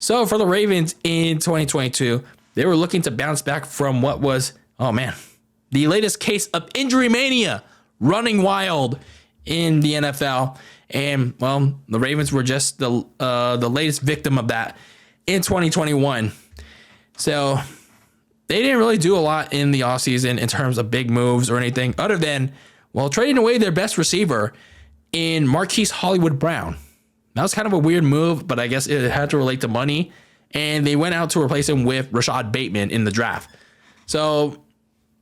So for the Ravens in 2022, they were looking to bounce back from what was, the latest case of injury mania running wild in the NFL. And, well, the Ravens were just the latest victim of that in 2021. So they didn't really do a lot in the offseason in terms of big moves or anything other than, trading away their best receiver in Marquise Hollywood Brown. That was kind of a weird move, but I guess it had to relate to money. And they went out to replace him with Rashad Bateman in the draft. So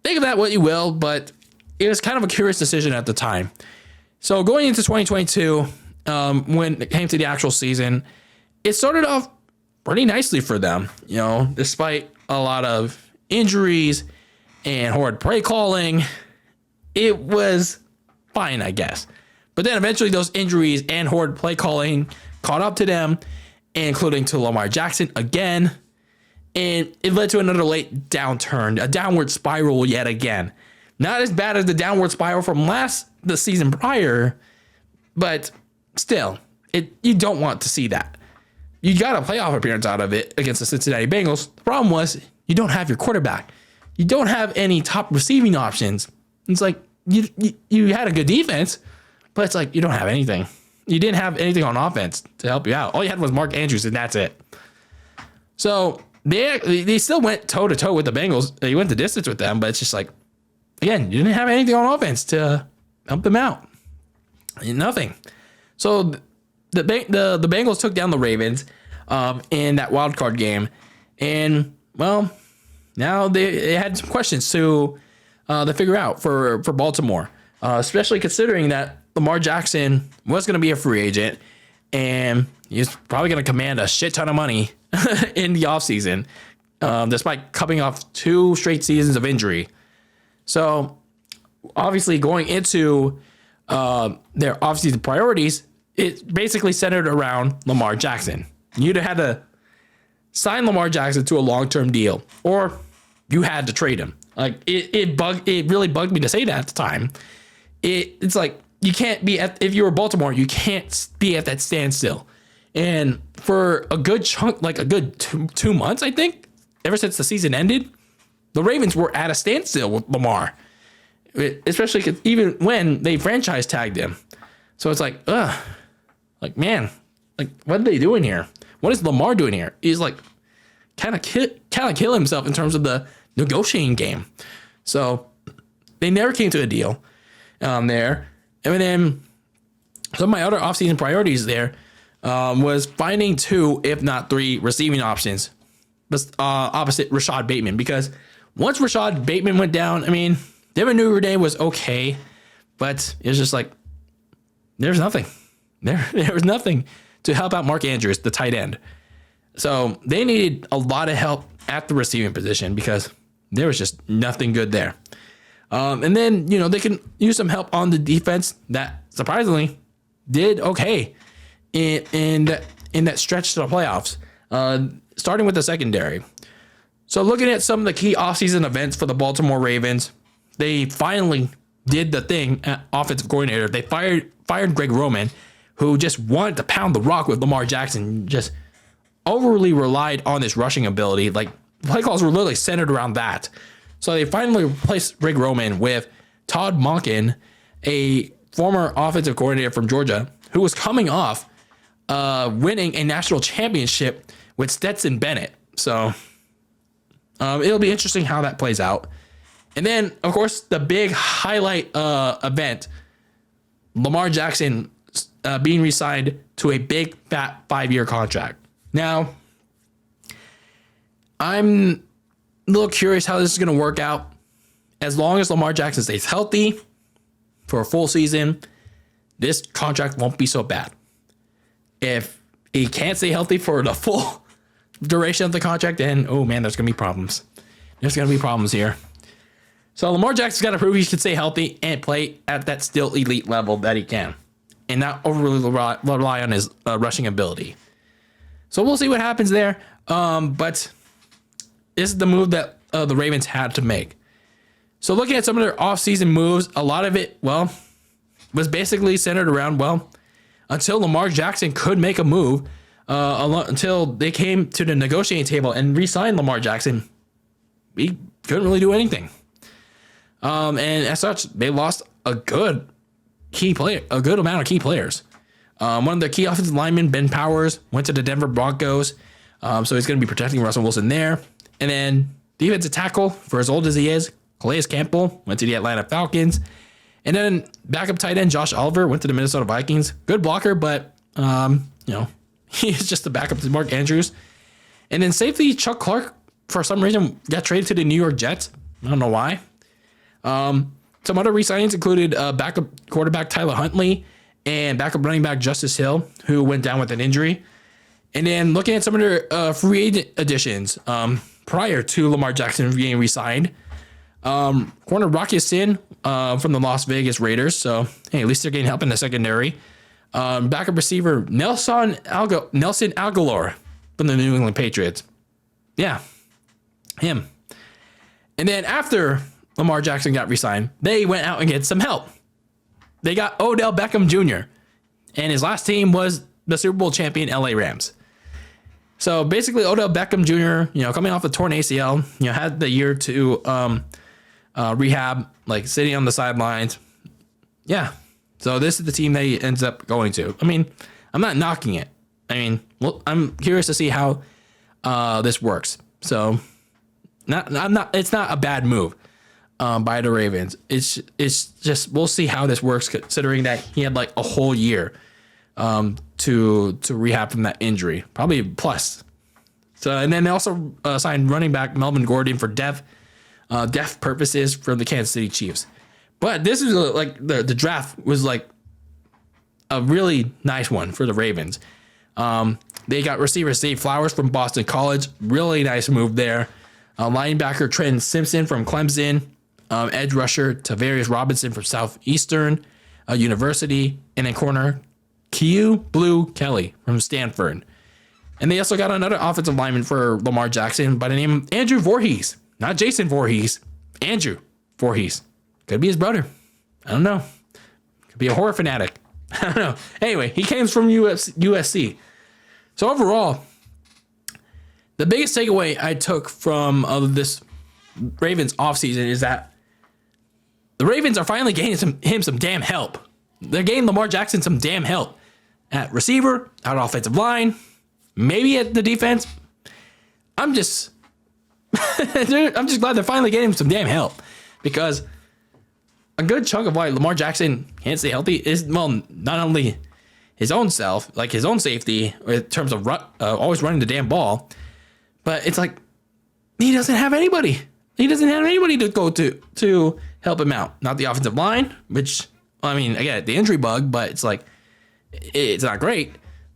think of that what you will, but it was kind of a curious decision at the time. So going into 2022, when it came to the actual season, it started off pretty nicely for them, despite a lot of injuries and horrid play calling. It was fine, I guess. But then eventually those injuries and horrid play calling caught up to them, including to Lamar Jackson again. And it led to another late downturn, a downward spiral yet again. Not as bad as the downward spiral from the season prior, but still, you don't want to see that. You got a playoff appearance out of it against the Cincinnati Bengals. The problem was you don't have your quarterback. You don't have any top receiving options. It's like you had a good defense, but it's like you don't have anything. You didn't have anything on offense to help you out. All you had was Mark Andrews, and that's it. So they still went toe-to-toe with the Bengals. They went the distance with them, but it's just like, again, you didn't have anything on offense to help them out. Nothing. So the Bengals took down the Ravens in that wild card game. And, now they had some questions to figure out for Baltimore, especially considering that Lamar Jackson was going to be a free agent and he's probably going to command a shit ton of money in the offseason, despite coming off 2 straight seasons of injury. So obviously going into their offseason priorities, it basically centered around Lamar Jackson. You'd have had to sign Lamar Jackson to a long-term deal, or you had to trade him. Like it really bugged me to say that at the time. It's like you can't be if you were Baltimore, you can't be at that standstill. And for a good chunk, like a good 2 months, I think, ever since the season ended, the Ravens were at a standstill with Lamar, especially even when they franchise tagged him. So it's like, man, what are they doing here? What is Lamar doing here? He's like kind of kill himself in terms of the negotiating game. So they never came to a deal there. And then some of my other offseason priorities there was finding 2, if not 3, receiving options opposite Rashad Bateman. Because once Rashad Bateman went down, Devin Duvernay was okay, but it was just like there's nothing. There was nothing to help out Mark Andrews, the tight end. So they needed a lot of help at the receiving position because there was just nothing good there. And then, they can use some help on the defense that surprisingly did okay in that stretch to the playoffs, starting with the secondary. So looking at some of the key offseason events for the Baltimore Ravens, they finally did the thing at offensive coordinator. They fired Greg Roman, who just wanted to pound the rock with Lamar Jackson, just overly relied on his rushing ability. Like, play calls were literally centered around that. So they finally replaced Greg Roman with Todd Monken, a former offensive coordinator from Georgia, who was coming off winning a national championship with Stetson Bennett. So it'll be interesting how that plays out. And then, of course, the big highlight event, Lamar Jackson being re-signed to a big, fat 5-year contract. Now, I'm a little curious how this is going to work out. As long as Lamar Jackson stays healthy for a full season, this contract won't be so bad. If he can't stay healthy for the full duration of the contract, then, oh man, there's going to be problems. There's going to be problems here. So Lamar Jackson's got to prove he can stay healthy and play at that still elite level that he can, and not overly rely on his rushing ability. So we'll see what happens there. But this is the move that the Ravens had to make. So looking at some of their offseason moves, a lot of it, was basically centered around, until Lamar Jackson could make a move, until they came to the negotiating table and re-signed Lamar Jackson. We couldn't really do anything. And as such, they lost a good amount of key players. One of their key offensive linemen, Ben Powers, went to the Denver Broncos. So he's going to be protecting Russell Wilson there. And then defensive tackle, for as old as he is, Calais Campbell, went to the Atlanta Falcons. And then backup tight end Josh Oliver went to the Minnesota Vikings. Good blocker, but he's just the backup to Mark Andrews. And then safety Chuck Clark, for some reason, got traded to the New York Jets. I don't know why. Some other re-signings included backup quarterback Tyler Huntley and backup running back Justice Hill, who went down with an injury. And then looking at some of their free agent additions prior to Lamar Jackson being re-signed. Corner Rocky Sin from the Las Vegas Raiders. So, hey, at least they're getting help in the secondary. Backup receiver Nelson Aguilar from the New England Patriots. Yeah, him. And then after Lamar Jackson got re-signed, they went out and get some help. They got Odell Beckham Jr. And his last team was the Super Bowl champion LA Rams. So basically Odell Beckham Jr., coming off a torn ACL, had the year to rehab, like sitting on the sidelines. Yeah. So this is the team that he ends up going to. I mean, I'm not knocking it. I mean, well, I'm curious to see how this works. So it's not a bad move by the Ravens. It's just we'll see how this works, considering that he had like a whole year to rehab from that injury, probably plus. So, and then they also signed running back Melvin Gordon for depth purposes for the Kansas City Chiefs. But this is like the draft was like a really nice one for the Ravens. They got receiver Zay Flowers from Boston College, really nice move there. Linebacker Trenton Simpson from Clemson, edge rusher Tavarius Robinson from Southeastern University, and then corner Q Blue Kelly from Stanford. And they also got another offensive lineman for Lamar Jackson by the name of Andrew Voorhees. Not Jason Voorhees, Andrew Voorhees. Could be his brother. I don't know. Could be a horror fanatic. I don't know. Anyway, he came from USC. So overall, the biggest takeaway I took from this Ravens offseason is that the Ravens are finally getting him some damn help. They're getting Lamar Jackson some damn help at receiver, at offensive line, maybe at the defense. I'm just glad they're finally getting him some damn help, because a good chunk of why Lamar Jackson can't stay healthy is, well, not only his own self, like his own safety in terms of always running the damn ball, but it's like he doesn't have anybody. He doesn't have anybody to go to help him out. Not the offensive line, which, I mean, I get the injury bug, but it's like, it's not great.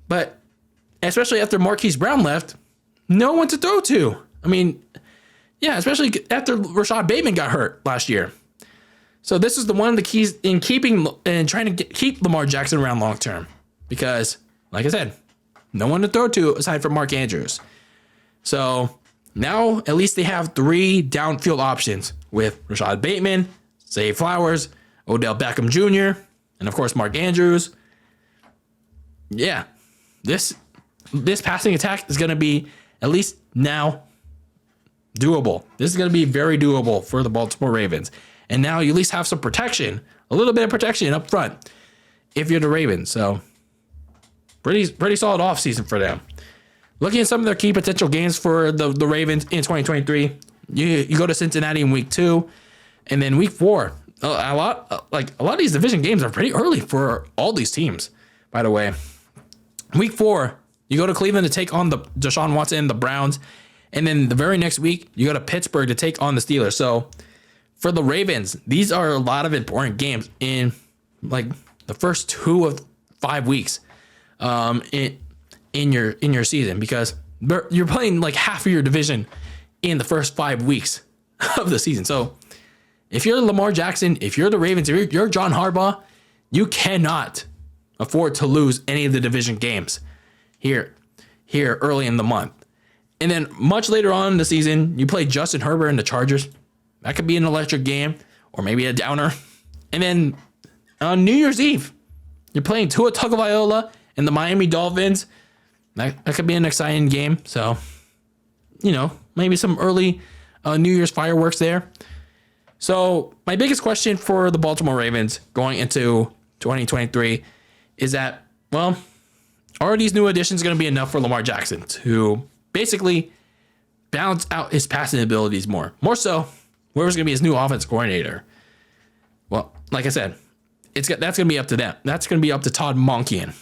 But especially after Marquise Brown left, no one to throw to. I mean, yeah, especially after Rashad Bateman got hurt last year. So this is one of the keys in keeping and trying to keep Lamar Jackson around long term, because, like I said, no one to throw to aside from Mark Andrews. So now at least they have 3 downfield options with Rashad Bateman, Zay Flowers, Odell Beckham Jr., and of course Mark Andrews. Yeah, this passing attack is going to be at least now doable. This is going to be very doable for the Baltimore Ravens. And now you at least have some protection, a little bit of protection up front if you're the Ravens. So pretty solid offseason for them. Looking at some of their key potential games for the Ravens in 2023, you go to Cincinnati in week 2, and then week 4. A lot of these division games are pretty early for all these teams, by the way. Week 4, you go to Cleveland to take on the Deshaun Watson and the Browns. And then the very next week, you go to Pittsburgh to take on the Steelers. So for the Ravens, these are a lot of important games in like the first 2 of 5 weeks in your season, because you're playing like half of your division in the first 5 weeks of the season. So if you're Lamar Jackson, if you're the Ravens, if you're John Harbaugh, you cannot afford to lose any of the division games here early in the month. And then much later on in the season, you play Justin Herbert and the Chargers. That could be an electric game, or maybe a downer. And then on New Year's Eve, you're playing Tua Tagovailoa and the Miami Dolphins. That could be an exciting game. So, maybe some early New Year's fireworks there. So my biggest question for the Baltimore Ravens going into 2023 is that, well, are these new additions going to be enough for Lamar Jackson to basically balance out his passing abilities more? More so, whoever's going to be his new offense coordinator. Well, like I said, that's going to be up to them. That's going to be up to Todd Monken.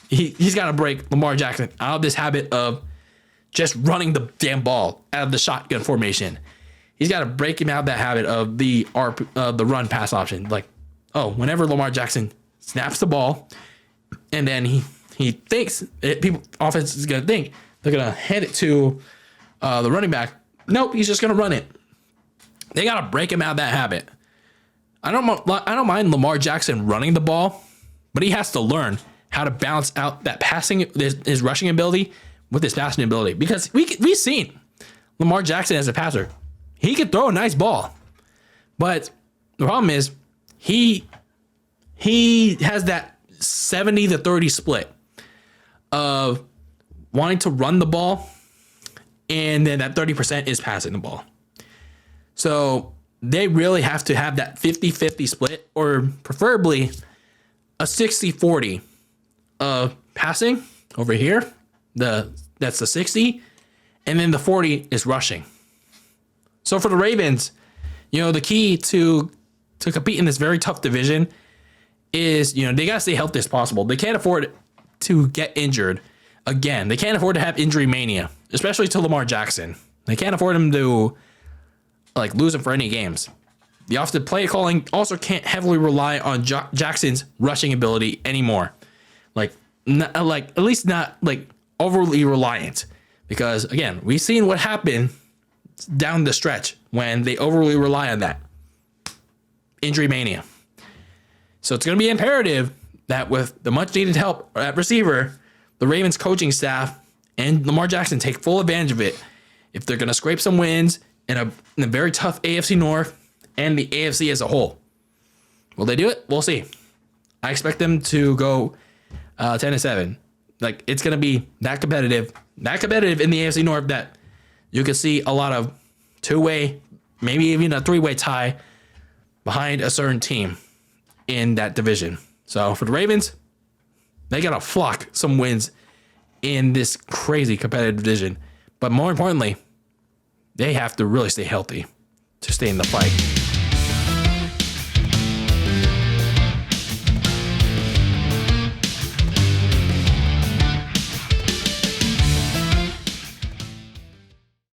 He's got to break Lamar Jackson out of this habit of just running the damn ball out of the shotgun formation. He's got to break him out of that habit of the run pass option. Like, whenever Lamar Jackson snaps the ball, and then he thinks offense is going to think they're going to hand it to the running back. Nope, he's just going to run it. They got to break him out of that habit. I don't mind Lamar Jackson running the ball, but he has to learn how to balance out that passing, his rushing ability with his passing ability. Because we've seen Lamar Jackson as a passer. He can throw a nice ball. But the problem is he has that 70-30 split of wanting to run the ball, and then that 30% is passing the ball. So they really have to have that 50-50 split, or preferably a 60-40 of passing over here. That's the 60, and then the 40 is rushing. So for the Ravens, the key to compete in this very tough division is, they got to stay healthy as possible. They can't afford to get injured again. They can't afford to have injury mania, especially to Lamar Jackson. They can't afford him to lose him for any games. The offensive play calling also can't heavily rely on Jackson's rushing ability anymore. At least not overly reliant, because again, we've seen what happened down the stretch when they overly rely on that. Injury mania. So it's going to be imperative that with the much needed help at receiver, the Ravens coaching staff and Lamar Jackson take full advantage of it if they're going to scrape some wins in a very tough AFC North and the AFC as a whole. Will they do it? We'll see. I expect them to go 10-7. It's going to be that competitive in the AFC North that you could see a lot of two-way, maybe even a three-way tie behind a certain team in that division. So for the Ravens, they got to flock some wins in this crazy competitive division. But more importantly, they have to really stay healthy to stay in the fight.